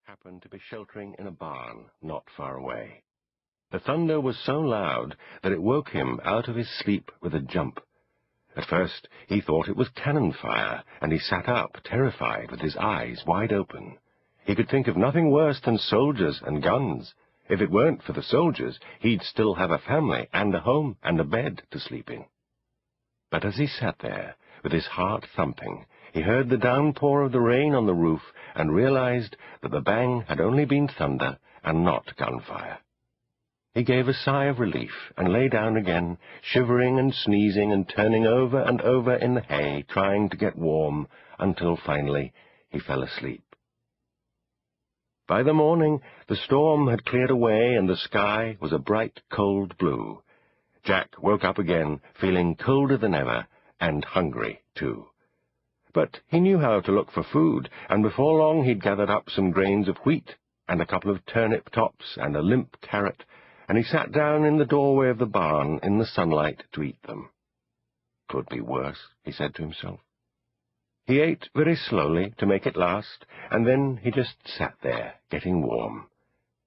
happened to be sheltering in a barn not far away. The thunder was so loud that it woke him out of his sleep with a jump. At first he thought it was cannon fire, and he sat up, terrified, with his eyes wide open. He could think of nothing worse than soldiers and guns. If it weren't for the soldiers, he'd still have a family and a home and a bed to sleep in. But as he sat there, with his heart thumping, he heard the downpour of the rain on the roof and realized that the bang had only been thunder and not gunfire. He gave a sigh of relief and lay down again, shivering and sneezing and turning over and over in the hay, trying to get warm, until finally he fell asleep. By the morning, the storm had cleared away and the sky was a bright, cold blue. Jack woke up again, feeling colder than ever, and hungry, too. But he knew how to look for food, and before long he'd gathered up some grains of wheat, and a couple of turnip tops, and a limp carrot, and he sat down in the doorway of the barn in the sunlight to eat them. Could be worse, he said to himself. He ate very slowly to make it last, and then he just sat there, getting warm.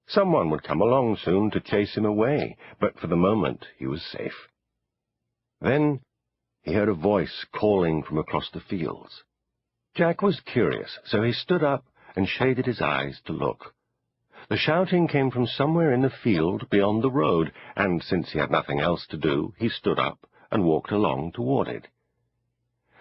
Someone would come along soon to chase him away, but for the moment he was safe. Then he heard a voice calling from across the fields. Jack was curious, so he stood up and shaded his eyes to look. The shouting came from somewhere in the field beyond the road, and since he had nothing else to do, he stood up and walked along toward it.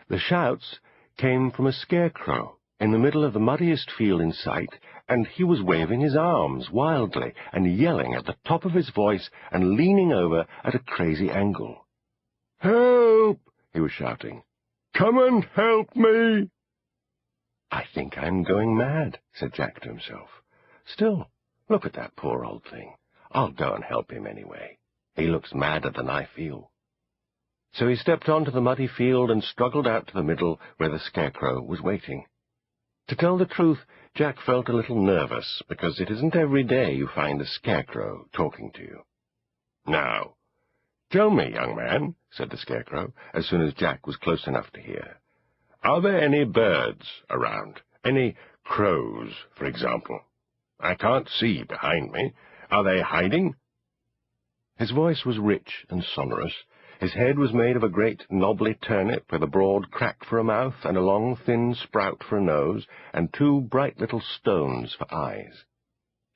The shouts came from a scarecrow in the middle of the muddiest field in sight, and he was waving his arms wildly and yelling at the top of his voice and leaning over at a crazy angle. "Help!" he was shouting. "Come and help me!" "I think I'm going mad," said Jack to himself. "Still, look at that poor old thing. I'll go and help him anyway. He looks madder than I feel." So he stepped onto the muddy field and struggled out to the middle where the scarecrow was waiting. To tell the truth, Jack felt a little nervous, because it isn't every day you find a scarecrow talking to you. "Now, tell me, young man," said the scarecrow, as soon as Jack was close enough to hear, "are there any birds around? Any crows, for example? I can't see behind me. Are they hiding?" His voice was rich and sonorous. His head was made of a great knobbly turnip with a broad crack for a mouth and a long thin sprout for a nose and two bright little stones for eyes.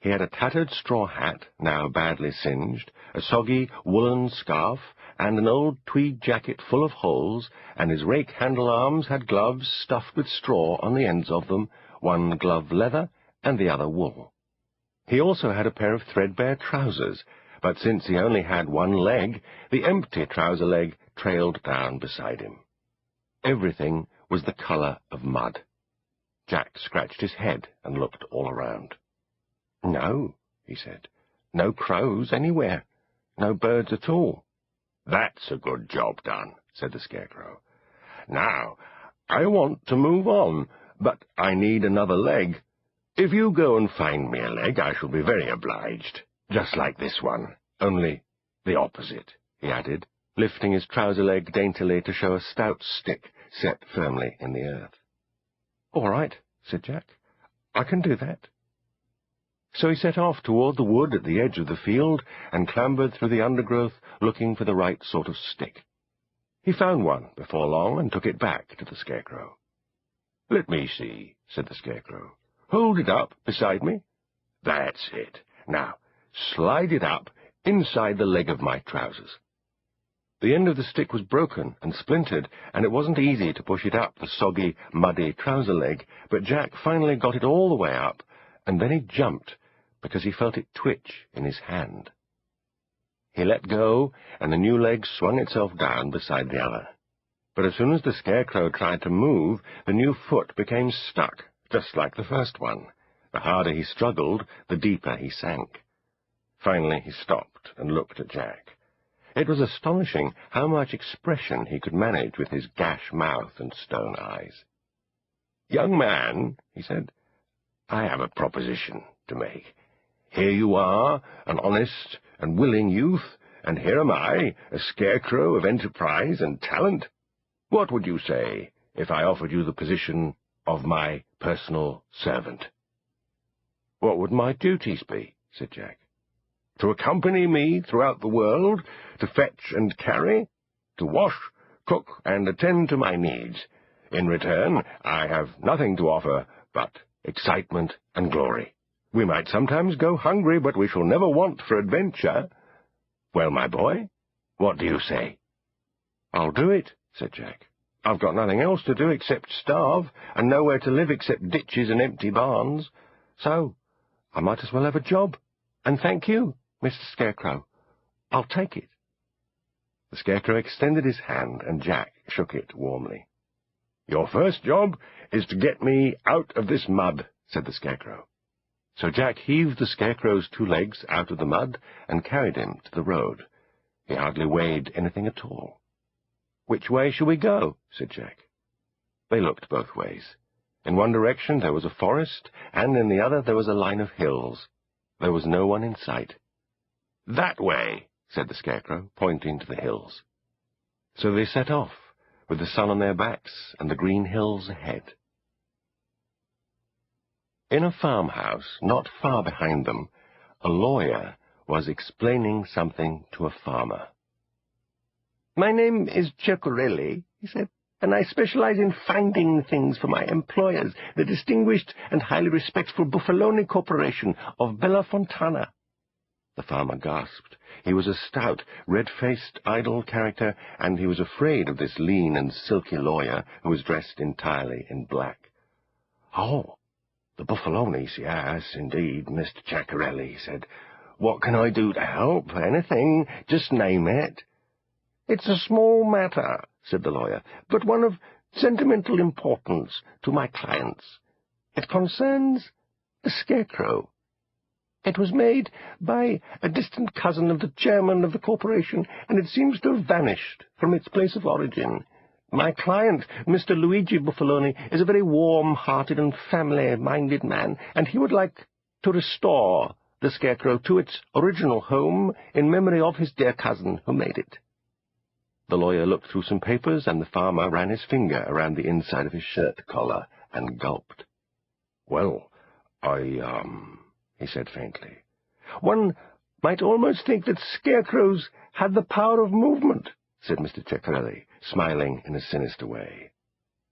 He had a tattered straw hat, now badly singed, a soggy woolen scarf, and an old tweed jacket full of holes, and his rake-handle arms had gloves stuffed with straw on the ends of them, one glove leather and the other wool. He also had a pair of threadbare trousers, but since he only had one leg, the empty trouser leg trailed down beside him. Everything was the color of mud. Jack scratched his head and looked all around. "No," he said, "no crows anywhere. No birds at all." "That's a good job done," said the scarecrow. "Now, I want to move on, but I need another leg. If you go and find me a leg, I shall be very obliged. Just like this one, only the opposite," he added, lifting his trouser leg daintily to show a stout stick set firmly in the earth. "All right," said Jack. "I can do that." So he set off toward the wood at the edge of the field and clambered through the undergrowth looking for the right sort of stick. He found one before long and took it back to the scarecrow. "Let me see," said the scarecrow. "Hold it up beside me. That's it. Now, slide it up inside the leg of my trousers." The end of the stick was broken and splintered, and it wasn't easy to push it up the soggy, muddy trouser leg, but Jack finally got it all the way up, and then he jumped, because he felt it twitch in his hand. He let go, and the new leg swung itself down beside the other. But as soon as the scarecrow tried to move, the new foot became stuck, just like the first one. The harder he struggled, the deeper he sank. Finally he stopped and looked at Jack. It was astonishing how much expression he could manage with his gash mouth and stone eyes. "Young man," he said, "I have a proposition to make. Here you are, an honest and willing youth, and here am I, a scarecrow of enterprise and talent. What would you say if I offered you the position of my personal servant?" "What would my duties be?" said Jack. "To accompany me throughout the world, to fetch and carry, to wash, cook, and attend to my needs. In return, I have nothing to offer but excitement and glory. We might sometimes go hungry, but we shall never want for adventure. Well, my boy, what do you say?" "I'll do it," said Jack. "I've got nothing else to do except starve, and nowhere to live except ditches and empty barns. So I might as well have a job. And thank you, Mr. Scarecrow. I'll take it." The Scarecrow extended his hand, and Jack shook it warmly. "Your first job is to get me out of this mud," said the Scarecrow. So Jack heaved the Scarecrow's 2 legs out of the mud and carried him to the road. He hardly weighed anything at all. "Which way shall we go?" said Jack. They looked both ways. In one direction there was a forest, and in the other there was a line of hills. There was no one in sight. "That way," said the Scarecrow, pointing to the hills. So they set off, with the sun on their backs and the green hills ahead. In a farmhouse not far behind them, a lawyer was explaining something to a farmer. "My name is Ceccarelli," he said, "and I specialize in finding things for my employers, the distinguished and highly respectful Buffaloni Corporation of Bella Fontana." The farmer gasped. He was a stout, red-faced, idle character, and he was afraid of this lean and silky lawyer who was dressed entirely in black. "Oh, the Buffalonis, yes, indeed, Mr. Ceccarelli," he said. "What can I do to help? Anything. Just name it." "It's a small matter," said the lawyer, "but one of sentimental importance to my clients. It concerns a scarecrow. It was made by a distant cousin of the chairman of the corporation, and it seems to have vanished from its place of origin. My client, Mr. Luigi Buffaloni, is a very warm-hearted and family-minded man, and he would like to restore the scarecrow to its original home in memory of his dear cousin who made it." The lawyer looked through some papers, and the farmer ran his finger around the inside of his shirt collar and gulped. "Well, he said faintly. "One might almost think that scarecrows had the power of movement," said Mr. Ceccarelli, smiling in a sinister way.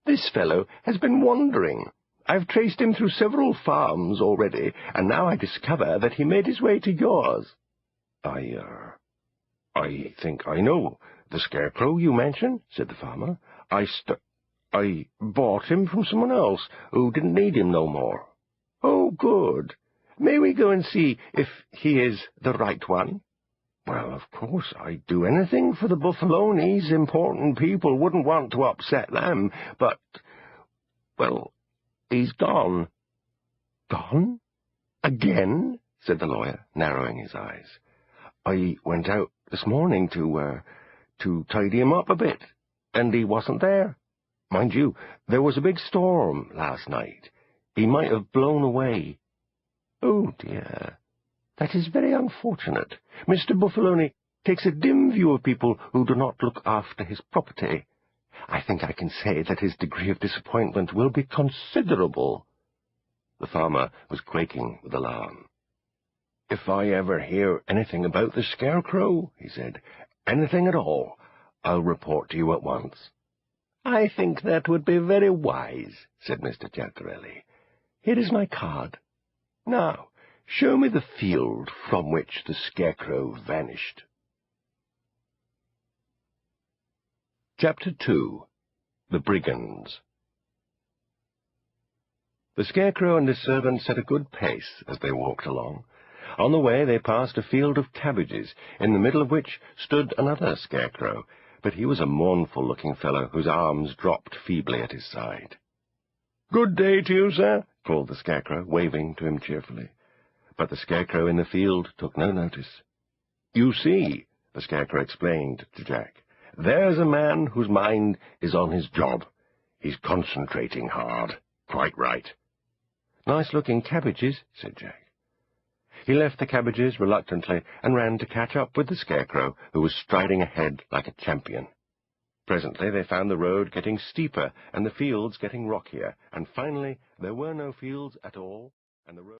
"This fellow has been wandering. I've traced him through several farms already, and now I discover that he made his way to yours." I think I know the scarecrow you mention," said the farmer. I bought him from someone else who didn't need him no more." "Oh, good. May we go and see if he is the right one?" "Well, of course, I'd do anything for the Buffalonis. Important people wouldn't want to upset them, but, well, he's gone." "Gone? Again?" said the lawyer, narrowing his eyes. "I went out this morning to tidy him up a bit, and he wasn't there. Mind you, there was a big storm last night. He might have blown away." "Oh, dear. That is very unfortunate. Mr. Buffaloni takes a dim view of people who do not look after his property. I think I can say that his degree of disappointment will be considerable." The farmer was quaking with alarm. "If I ever hear anything about the scarecrow," he said, "anything at all, I'll report to you at once." "I think that would be very wise," said Mr. Ceccarelli. "Here is my card. Now, show me the field from which the scarecrow vanished." Chapter 2. The Brigands. The Scarecrow and his servant set a good pace as they walked along. On the way they passed a field of cabbages, in the middle of which stood another Scarecrow, but he was a mournful-looking fellow whose arms dropped feebly at his side. "Good day to you, sir," called the Scarecrow, waving to him cheerfully. But the Scarecrow in the field took no notice. "You see," the Scarecrow explained to Jack, "there's a man whose mind is on his job. He's concentrating hard. Quite right." "Nice-looking cabbages," said Jack. He left the cabbages reluctantly and ran to catch up with the Scarecrow, who was striding ahead like a champion. Presently they found the road getting steeper and the fields getting rockier, and finally there were no fields at all, and the road